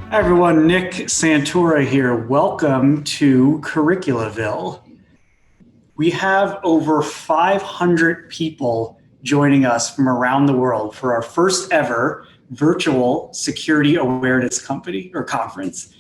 Hi everyone, Nick Santora here. Welcome to Curriculaville. We have over 500 people joining us from around the world for our first ever virtual security awareness conference.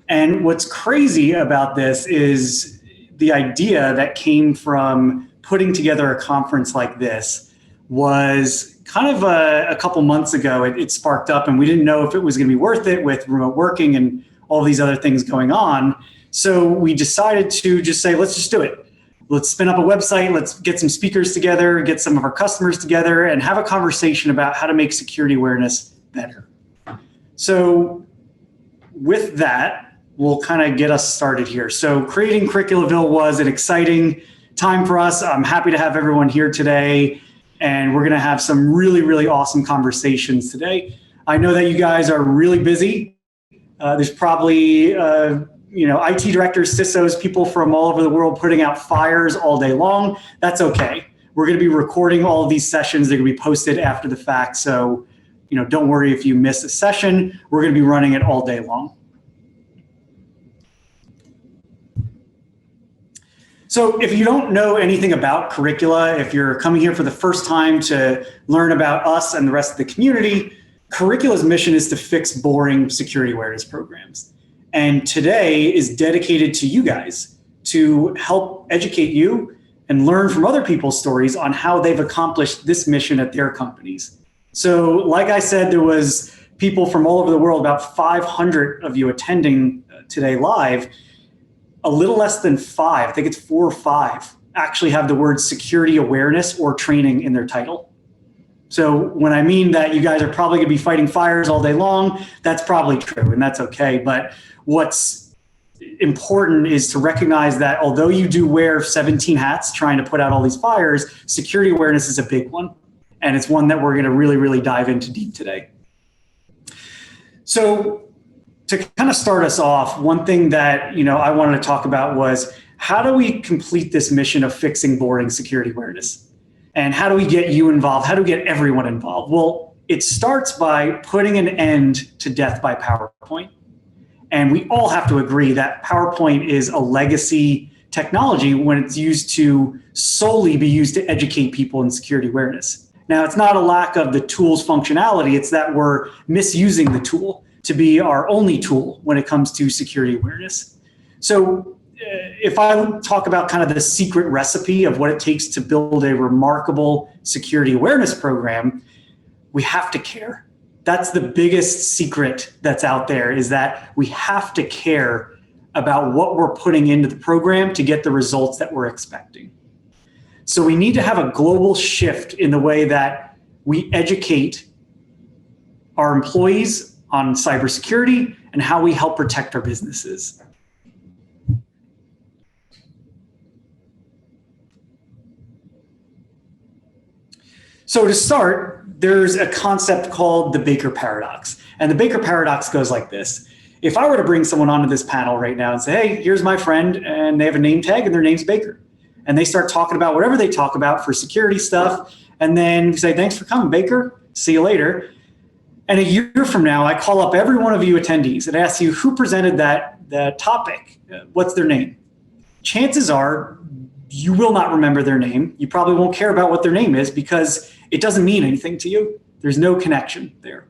And what's crazy about this is the idea that came from putting together a conference like this was kind of a couple months ago. It sparked up and we didn't know if it was going to be worth it with remote working and all these other things going on. So we decided to just say, let's just do it. Let's spin up a website. Let's get some speakers together, get some of our customers together and have a conversation about how to make security awareness better. So with that, we'll kind of get us started here. So creating Curriculaville was an exciting time for us. I'm happy to have everyone here today. And we're going to have some really, really awesome conversations today. I know that you guys are really busy. There's probably, IT directors, CISOs, people from all over the world putting out fires all day long. That's okay. We're going to be recording all of these sessions. They're going to be posted after the fact. So, don't worry if you miss a session. We're going to be running it all day long. So if you don't know anything about Curricula, if you're coming here for the first time to learn about us and the rest of the community, Curricula's mission is to fix boring security awareness programs. And today is dedicated to you guys to help educate you and learn from other people's stories on how they've accomplished this mission at their companies. So like I said, there was people from all over the world, about 500 of you attending today live. A little less than 5, I think it's 4 or 5, actually have the word security awareness or training in their title. So when I mean that you guys are probably going to be fighting fires all day long, that's probably true, and that's okay. But what's important is to recognize that although you do wear 17 hats trying to put out all these fires, security awareness is a big one, and it's one that we're going to really, really dive into deep today. So to kind of start us off, one thing that I wanted to talk about was how do we complete this mission of fixing boring security awareness? And how do we get you involved? How do we get everyone involved? Well, it starts by putting an end to death by PowerPoint. And we all have to agree that PowerPoint is a legacy technology when it's used to solely be used to educate people in security awareness. Now, it's not a lack of the tool's functionality, it's that we're misusing the tool to be our only tool when it comes to security awareness. So if I talk about kind of the secret recipe of what it takes to build a remarkable security awareness program, we have to care. That's the biggest secret that's out there, is that we have to care about what we're putting into the program to get the results that we're expecting. So we need to have a global shift in the way that we educate our employees on cybersecurity and how we help protect our businesses. So to start, there's a concept called the Baker paradox. And the Baker paradox goes like this. If I were to bring someone onto this panel right now and say, hey, here's my friend, and they have a name tag and their name's Baker. And they start talking about whatever they talk about for security stuff. And then say, thanks for coming, Baker. See you later. And a year from now, I call up every one of you attendees and ask you who presented that topic. What's their name? Chances are you will not remember their name. You probably won't care about what their name is because it doesn't mean anything to you. There's no connection there.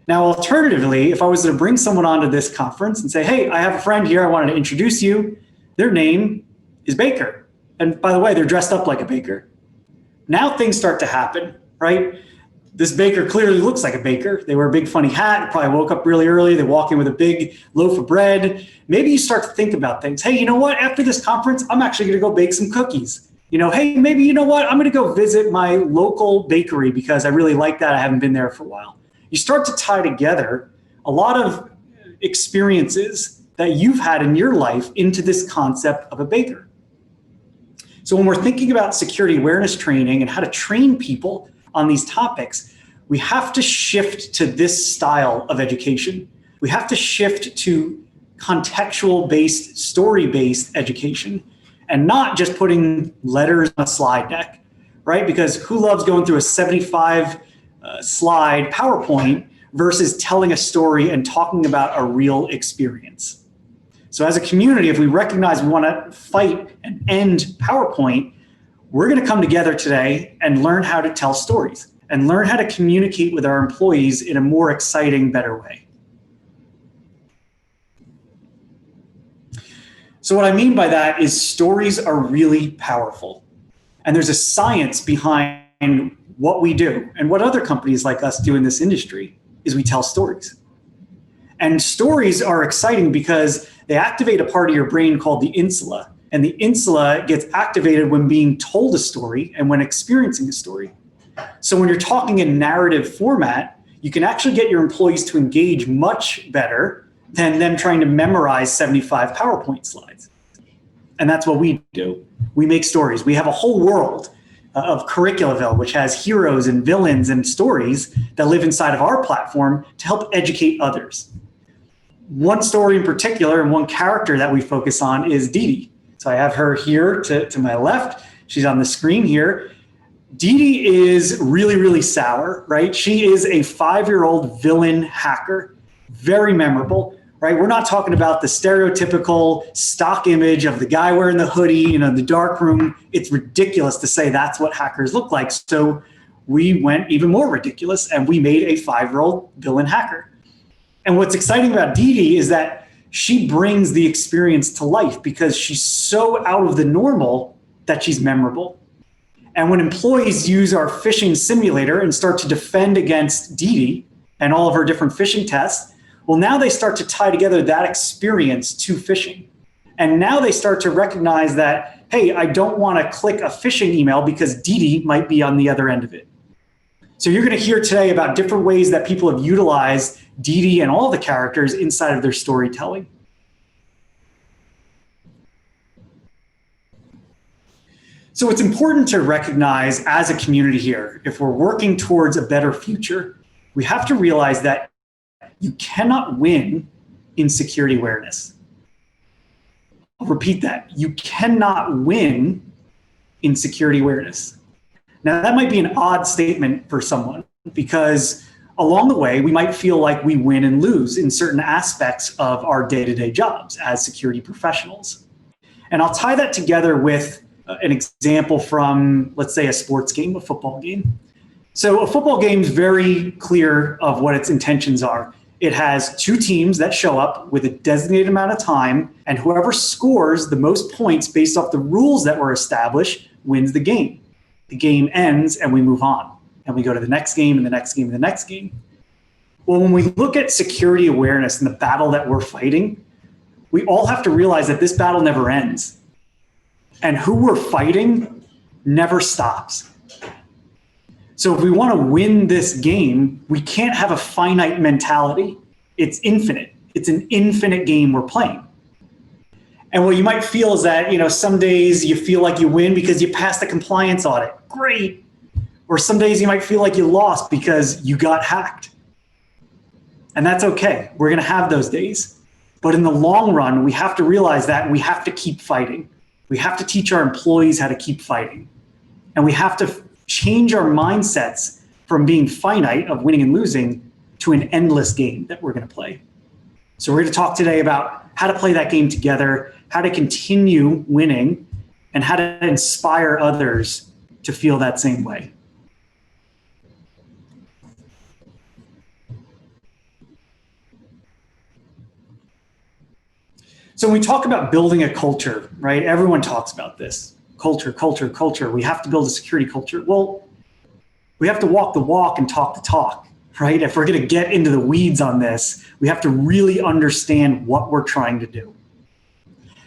Now, alternatively, if I was to bring someone onto this conference and say, hey, I have a friend here, I wanted to introduce you. Their name is Baker. And by the way, they're dressed up like a baker. Now things start to happen, right? This baker clearly looks like a baker. They wear a big funny hat, probably woke up really early. They walk in with a big loaf of bread. Maybe you start to think about things. Hey, you know what? After this conference, I'm actually going to go bake some cookies. Hey, maybe you know what? I'm going to go visit my local bakery because I really like that. I haven't been there for a while. You start to tie together a lot of experiences that you've had in your life into this concept of a baker. So when we're thinking about security awareness training and how to train people on these topics, we have to shift to this style of education. We have to shift to contextual-based, story-based education, and not just putting letters on a slide deck, right? Because who loves going through a 75 slide PowerPoint versus telling a story and talking about a real experience. So as a community, if we recognize we want to fight and end PowerPoint, we're going to come together today and learn how to tell stories and learn how to communicate with our employees in a more exciting, better way. So what I mean by that is stories are really powerful. And there's a science behind what we do and what other companies like us do in this industry is we tell stories. And stories are exciting because they activate a part of your brain called the insula. And the insula gets activated when being told a story and when experiencing a story. So when you're talking in narrative format, you can actually get your employees to engage much better than them trying to memorize 75 PowerPoint slides. And that's what we do. We make stories. We have a whole world of Curriculaville, which has heroes and villains and stories that live inside of our platform to help educate others. One story in particular and one character that we focus on is Dee Dee. So I have her here to my left. She's on the screen here. Dee Dee is really, really sour, right? She is a 5-year-old villain hacker, very memorable, right? We're not talking about the stereotypical stock image of the guy wearing the hoodie, in the dark room. It's ridiculous to say that's what hackers look like. So we went even more ridiculous and we made a 5-year-old villain hacker. And what's exciting about Dee Dee is that she brings the experience to life because she's so out of the normal that she's memorable. And when employees use our phishing simulator and start to defend against Dee Dee and all of her different phishing tests, well, now they start to tie together that experience to phishing. And now they start to recognize that, hey, I don't want to click a phishing email because Dee Dee might be on the other end of it. So you're going to hear today about different ways that people have utilized Dee Dee and all the characters inside of their storytelling. So it's important to recognize as a community here, if we're working towards a better future, we have to realize that you cannot win in security awareness. I'll repeat that. You cannot win in security awareness. Now, that might be an odd statement for someone because along the way, we might feel like we win and lose in certain aspects of our day-to-day jobs as security professionals. And I'll tie that together with an example from, let's say, a sports game, a football game. So a football game is very clear of what its intentions are. It has 2 teams that show up with a designated amount of time, and whoever scores the most points based off the rules that were established wins the game. The game ends and we move on, and we go to the next game and the next game and the next game. Well, when we look at security awareness and the battle that we're fighting, we all have to realize that this battle never ends. And who we're fighting never stops. So if we want to win this game, we can't have a finite mentality. It's infinite. It's an infinite game we're playing. And what you might feel is that, some days you feel like you win because you passed the compliance audit. Great. Or some days you might feel like you lost because you got hacked. And that's okay. We're going to have those days. But in the long run, we have to realize that we have to keep fighting. We have to teach our employees how to keep fighting. And we have to change our mindsets from being finite of winning and losing to an endless game that we're going to play. So we're going to talk today about how to play that game together, how to continue winning, and how to inspire others to feel that same way. So when we talk about building a culture, right? Everyone talks about this. Culture, culture, culture. We have to build a security culture. Well, we have to walk the walk and talk the talk, right? If we're going to get into the weeds on this, we have to really understand what we're trying to do.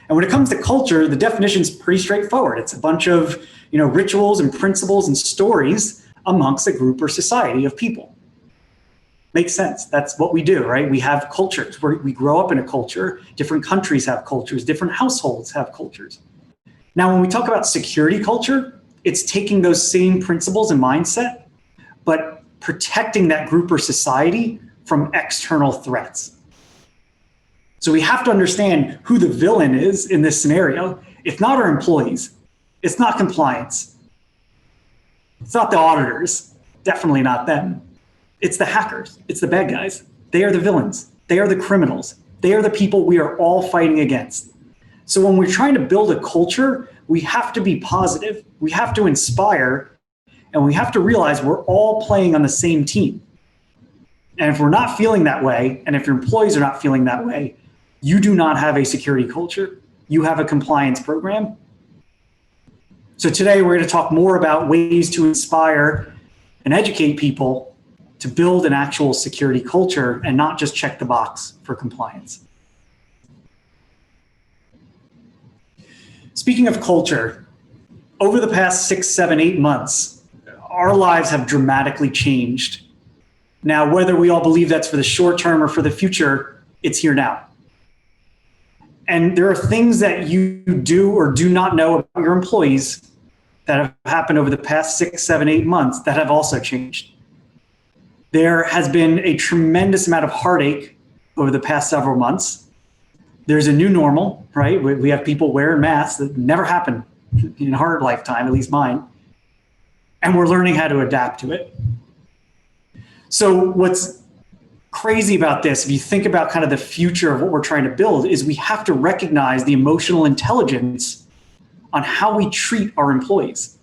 And when it comes to culture, the definition is pretty straightforward. It's a bunch of, rituals and principles and stories amongst a group or society of people. Makes sense. That's what we do, right? We have cultures. We grow up in a culture. Different countries have cultures. Different households have cultures. Now, when we talk about security culture, it's taking those same principles and mindset, but protecting that group or society from external threats. So we have to understand who the villain is in this scenario. It's not our employees. It's not compliance. It's not the auditors. Definitely not them. It's the hackers. It's the bad guys. They are the villains. They are the criminals. They are the people we are all fighting against. So when we're trying to build a culture, we have to be positive. We have to inspire, and we have to realize we're all playing on the same team. And if we're not feeling that way, and if your employees are not feeling that way, you do not have a security culture. You have a compliance program. So today we're going to talk more about ways to inspire and educate people to build an actual security culture and not just check the box for compliance. Speaking of culture, over the past 6, 7, 8 months, our lives have dramatically changed. Now, whether we all believe that's for the short term or for the future, it's here now. And there are things that you do or do not know about your employees that have happened over the past 6, 7, 8 months that have also changed. There has been a tremendous amount of heartache over the past several months. There's a new normal, right? We have people wearing masks that never happened in our lifetime, at least mine. And we're learning how to adapt to it. So what's crazy about this, if you think about kind of the future of what we're trying to build, is we have to recognize the emotional intelligence on how we treat our employees.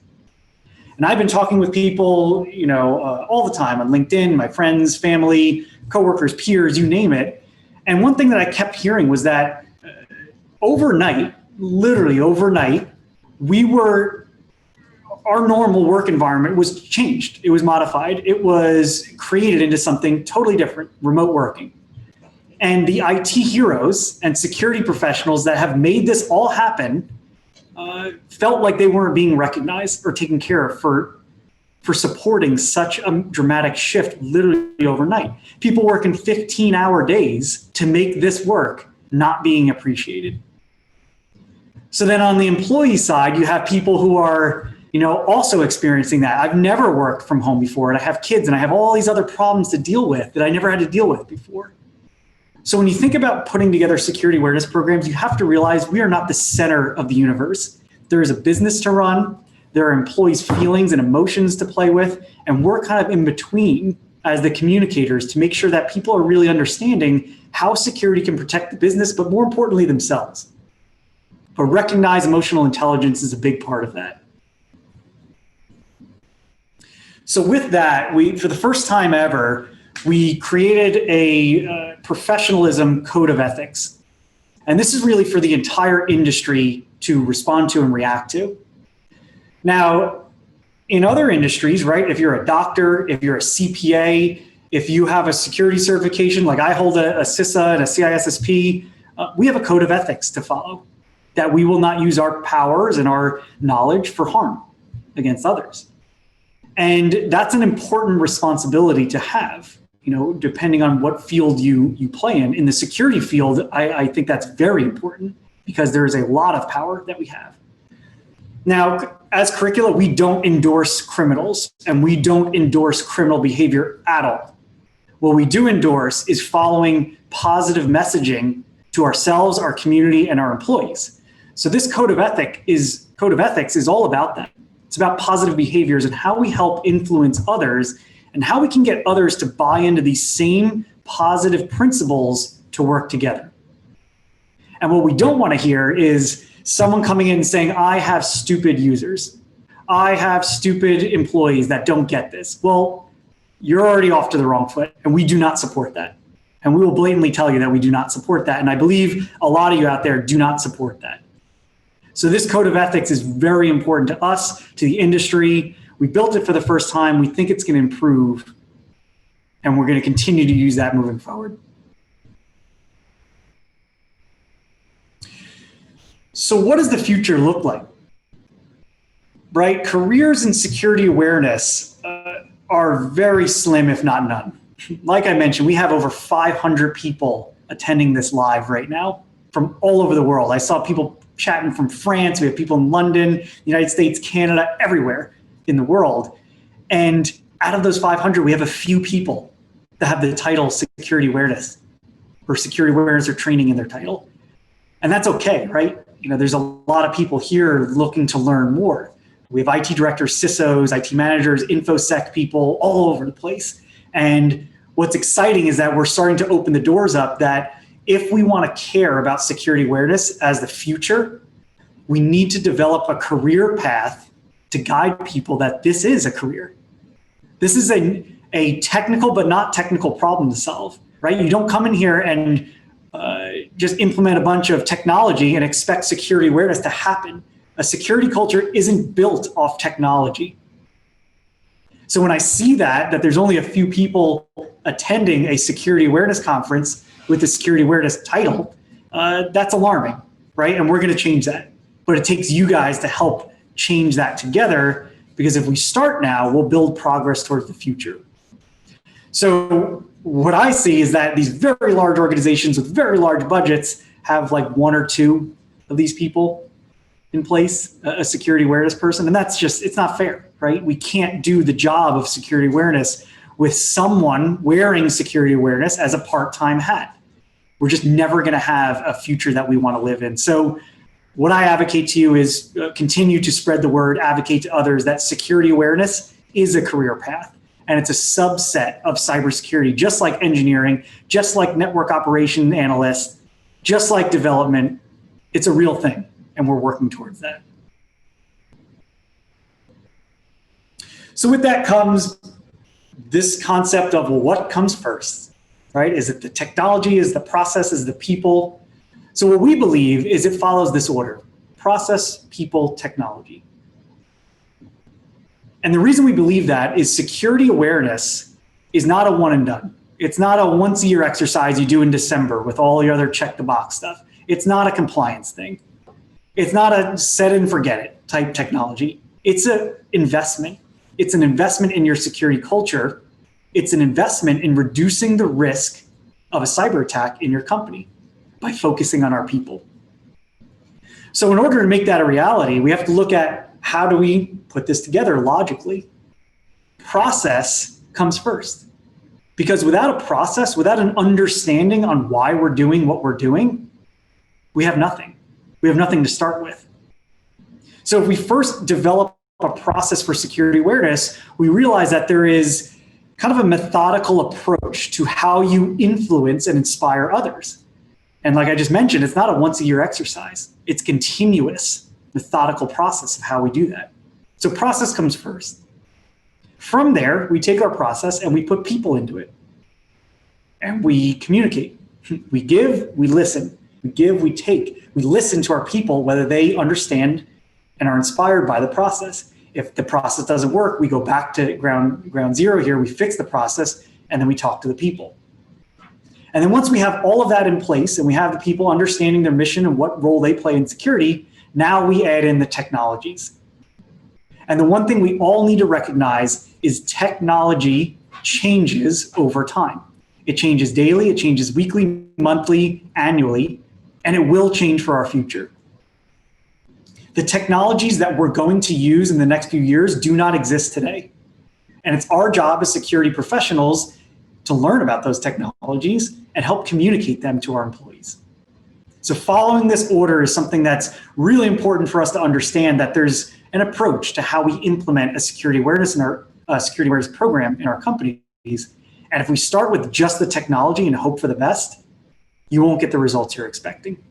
And I've been talking with people, all the time on LinkedIn, my friends, family, coworkers, peers, you name it. And one thing that I kept hearing was that overnight, literally overnight, our normal work environment was changed. It was modified. It was created into something totally different, remote working. And the IT heroes and security professionals that have made this all happen felt like they weren't being recognized or taken care of for supporting such a dramatic shift literally overnight. People working 15-hour days to make this work not being appreciated. So then on the employee side, you have people who are also experiencing that. I've never worked from home before, and I have kids, and I have all these other problems to deal with that I never had to deal with before. So when you think about putting together security awareness programs, you have to realize we are not the center of the universe. There is a business to run. There are employees' feelings and emotions to play with, and we're kind of in between as the communicators to make sure that people are really understanding how security can protect the business, but more importantly, themselves. But recognize emotional intelligence is a big part of that. So with that, for the first time ever, we created a professionalism code of ethics. And this is really for the entire industry to respond to and react to. Now, in other industries, right, if you're a doctor, if you're a CPA, if you have a security certification, like I hold a CISA and a CISSP, we have a code of ethics to follow, that we will not use our powers and our knowledge for harm against others. And that's an important responsibility to have, depending on what field you play in. In the security field, I think that's very important because there is a lot of power that we have. Now, as Curricula, we don't endorse criminals and we don't endorse criminal behavior at all. What we do endorse is following positive messaging to ourselves, our community, and our employees. So this code of ethics is all about that. It's about positive behaviors and how we help influence others and how we can get others to buy into these same positive principles to work together. And what we don't want to hear is someone coming in and saying, I have stupid users. I have stupid employees that don't get this. Well, you're already off to the wrong foot, and we do not support that. And we will blatantly tell you that we do not support that. And I believe a lot of you out there do not support that. So this code of ethics is very important to us, to the industry. We built it for the first time. We think it's going to improve, and we're going to continue to use that moving forward. So what does the future look like? Right? Careers in security awareness are very slim, if not none. Like I mentioned, we have over 500 people attending this live right now from all over the world. I saw people chatting from France. We have people in London, United States, Canada, everywhere in the world. And out of those 500, we have a few people that have the title security awareness or security awareness or training in their title. And that's okay, right? There's a lot of people here looking to learn more. We have IT directors, CISOs, IT managers, InfoSec people all over the place. And what's exciting is that we're starting to open the doors up that if we want to care about security awareness as the future, we need to develop a career path to guide people that this is a career. This is a technical but not technical problem to solve, right? You don't come in here and just implement a bunch of technology and expect security awareness to happen. A security culture isn't built off technology. So when I see that there's only a few people attending a security awareness conference with the security awareness title, that's alarming, right? And we're going to change that. But it takes you guys to help change that together, because if we start now, we'll build progress towards the future. So what I see is that these very large organizations with very large budgets have like one or two of these people in place, a security awareness person, and that's just, it's not fair, right? We can't do the job of security awareness with someone wearing security awareness as a part-time hat. We're just never going to have a future that we want to live in. So what I advocate to you is continue to spread the word, advocate to others that security awareness is a career path. And it's a subset of cybersecurity, just like engineering, just like network operation analyst, just like development. It's a real thing, and we're working towards that. So with that comes this concept of, well, what comes first, right? Is it the technology, is the process, is the people? So what we believe is it follows this order: process, people, technology. And the reason we believe that is security awareness is not a one and done. It's not a once a year exercise you do in December with all your other check the box stuff. It's not a compliance thing. It's not a set and forget it type technology. It's an investment. It's an investment in your security culture. It's an investment in reducing the risk of a cyber attack in your company by focusing on our people. So in order to make that a reality, we have to look at, how do we put this together logically? Process comes first. Because without a process, without an understanding on why we're doing what we're doing, we have nothing. We have nothing to start with. So if we first develop a process for security awareness, we realize that there is kind of a methodical approach to how you influence and inspire others. And like I just mentioned, it's not a once a year exercise. It's continuous, methodical process of how we do that. So process comes first. From there, we take our process and we put people into it. And we communicate. We give, we listen. We give, we take. We listen to our people, whether they understand and are inspired by the process. If the process doesn't work, we go back to ground zero here, we fix the process, and then we talk to the people. And then once we have all of that in place and we have the people understanding their mission and what role they play in security, now we add in the technologies. And the one thing we all need to recognize is technology changes over time. It changes daily, it changes weekly, monthly, annually, and it will change for our future. The technologies that we're going to use in the next few years do not exist today. And it's our job as security professionals to learn about those technologies and help communicate them to our employees. So following this order is something that's really important for us to understand, that there's an approach to how we implement a security awareness in our security awareness program in our companies. And if we start with just the technology and hope for the best, you won't get the results you're expecting.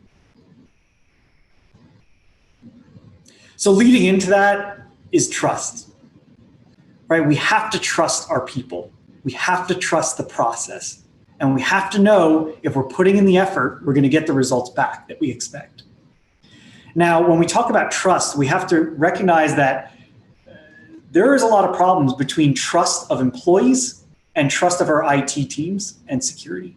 So leading into that is trust, right? We have to trust our people. We have to trust the process. And we have to know if we're putting in the effort, we're going to get the results back that we expect. Now, when we talk about trust, we have to recognize that there is a lot of problems between trust of employees and trust of our IT teams and security.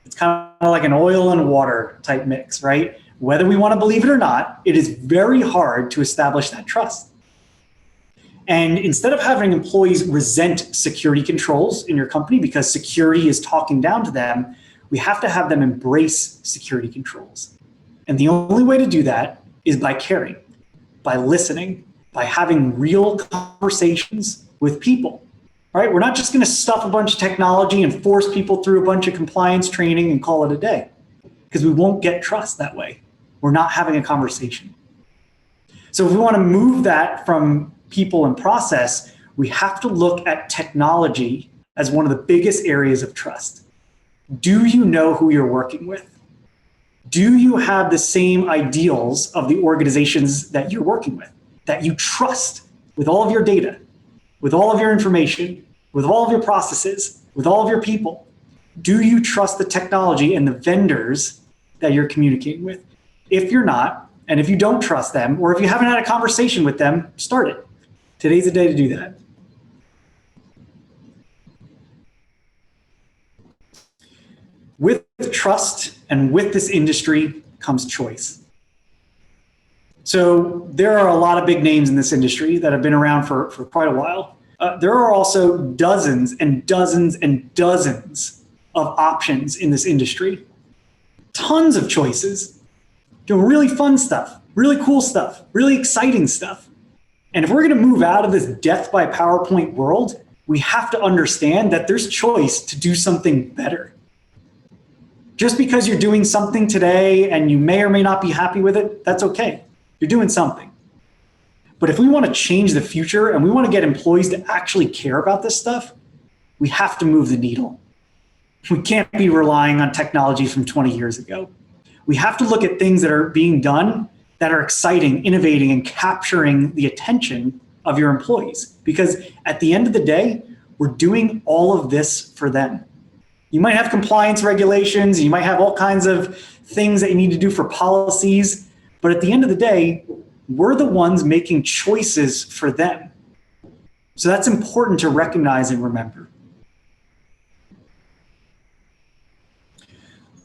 It's kind of like an oil and water type mix, right? Whether we want to believe it or not, it is very hard to establish that trust. And instead of having employees resent security controls in your company because security is talking down to them, we have to have them embrace security controls. And the only way to do that is by caring, by listening, by having real conversations with people, right? We're not just going to stuff a bunch of technology and force people through a bunch of compliance training and call it a day, because we won't get trust that way. We're not having a conversation. So if we want to move that from people and process, we have to look at technology as one of the biggest areas of trust. Do you know who you're working with? Do you have the same ideals of the organizations that you're working with, that you trust with all of your data, with all of your information, with all of your processes, with all of your people? Do you trust the technology and the vendors that you're communicating with? If you're not, and if you don't trust them, or if you haven't had a conversation with them, start it. Today's the day to do that. With trust and with this industry comes choice. So there are a lot of big names in this industry that have been around for quite a while. There are also dozens and dozens and dozens of options in this industry. Tons of choices, doing really fun stuff, really cool stuff, really exciting stuff. And if we're going to move out of this death by PowerPoint world, we have to understand that there's choice to do something better. Just because you're doing something today and you may or may not be happy with it, that's okay. You're doing something. But if we want to change the future and we want to get employees to actually care about this stuff, we have to move the needle. We can't be relying on technology from 20 years ago. We have to look at things that are being done that are exciting, innovating, and capturing the attention of your employees. Because at the end of the day, we're doing all of this for them. You might have compliance regulations, you might have all kinds of things that you need to do for policies, but at the end of the day, we're the ones making choices for them. So that's important to recognize and remember.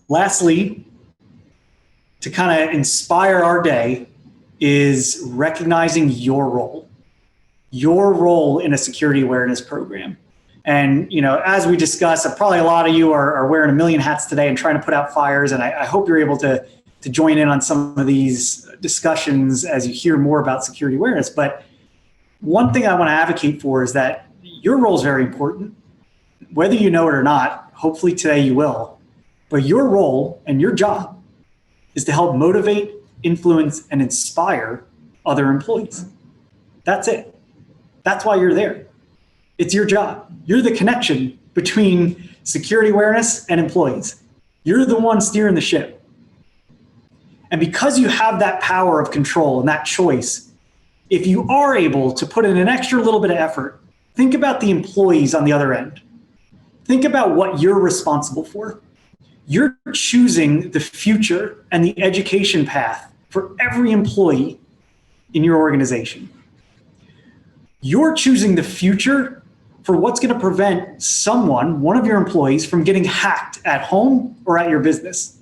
Lastly, to kind of inspire our day is recognizing your role in a security awareness program. And as we discussed, probably a lot of you are wearing a million hats today and trying to put out fires. And I hope you're able to join in on some of these discussions as you hear more about security awareness. But one thing I want to advocate for is that your role is very important. Whether you know it or not, hopefully today you will. But your role and your job is to help motivate, influence, and inspire other employees. That's it. That's why you're there. It's your job. You're the connection between security awareness and employees. You're the one steering the ship. And because you have that power of control and that choice, if you are able to put in an extra little bit of effort, think about the employees on the other end. Think about what you're responsible for. You're choosing the future and the education path for every employee in your organization. You're choosing the future for what's going to prevent one of your employees, from getting hacked at home or at your business.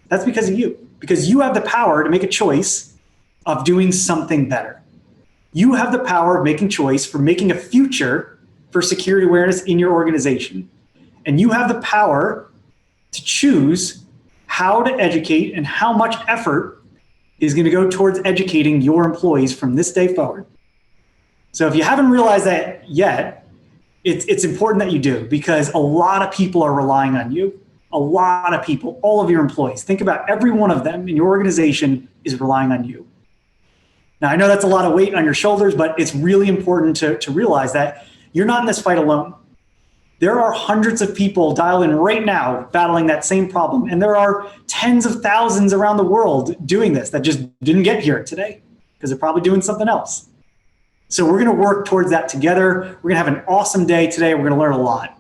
That's because of you, because you have the power to make a choice of doing something better. You have the power of making choice for making a future for security awareness in your organization. And you have the power to choose how to educate and how much effort is going to go towards educating your employees from this day forward. So if you haven't realized that yet, it's important that you do, because a lot of people are relying on you. A lot of people, all of your employees. Think about every one of them in your organization is relying on you. Now, I know that's a lot of weight on your shoulders, but it's really important to realize that you're not in this fight alone. There are hundreds of people dialed in right now battling that same problem. And there are tens of thousands around the world doing this that just didn't get here today because they're probably doing something else. So we're going to work towards that together. We're going to have an awesome day today. We're going to learn a lot.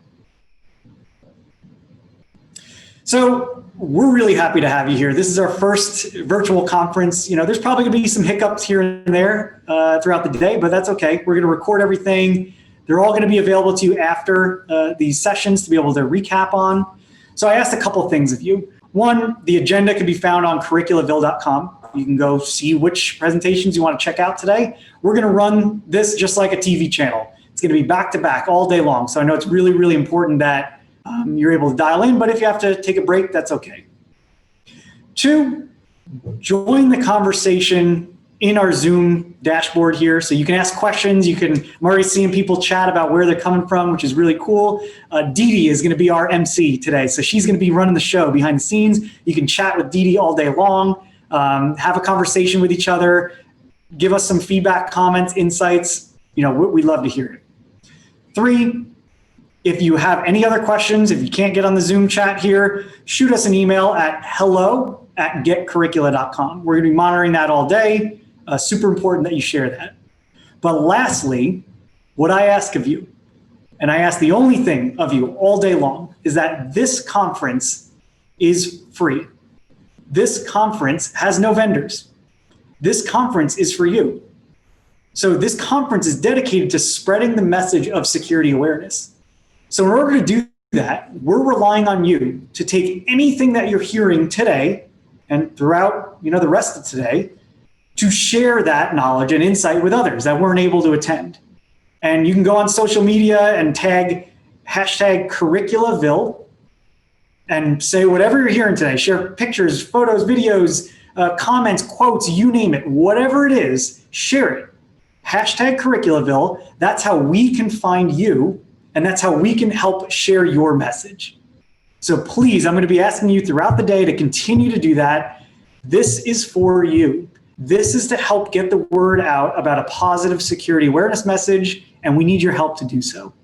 So we're really happy to have you here. This is our first virtual conference. There's probably going to be some hiccups here and there throughout the day, but that's okay. We're going to record everything. They're all going to be available to you after these sessions to be able to recap on. So I asked a couple of things of you. One, the agenda can be found on curriculaville.com. You can go see which presentations you want to check out today. We're going to run this just like a TV channel. It's going to be back to back all day long. So I know it's really, really important that you're able to dial in, but if you have to take a break, that's okay. Two, join the conversation in our Zoom dashboard here. So you can ask questions. I'm already seeing people chat about where they're coming from, which is really cool. Dee is going to be our MC today. So she's going to be running the show behind the scenes. You can chat with Dee all day long, have a conversation with each other, give us some feedback, comments, insights. We'd love to hear it. Three, If you have any other questions, if you can't get on the Zoom chat here, shoot us an email at hello@getcurricula.com. We're going to be monitoring that all day. Super important that you share that. But lastly, what I ask of you, and I ask the only thing of you all day long, is that this conference is free. This conference has no vendors. This conference is for you. So this conference is dedicated to spreading the message of security awareness. So in order to do that, we're relying on you to take anything that you're hearing today and throughout the rest of today to share that knowledge and insight with others that weren't able to attend. And you can go on social media and tag #Curriculaville and say whatever you're hearing today. Share pictures, photos, videos, comments, quotes, you name it. Whatever it is, share it. #Curriculaville. That's how we can find you, and that's how we can help share your message. So please, I'm going to be asking you throughout the day to continue to do that. This is for you. This is to help get the word out about a positive security awareness message, and we need your help to do so.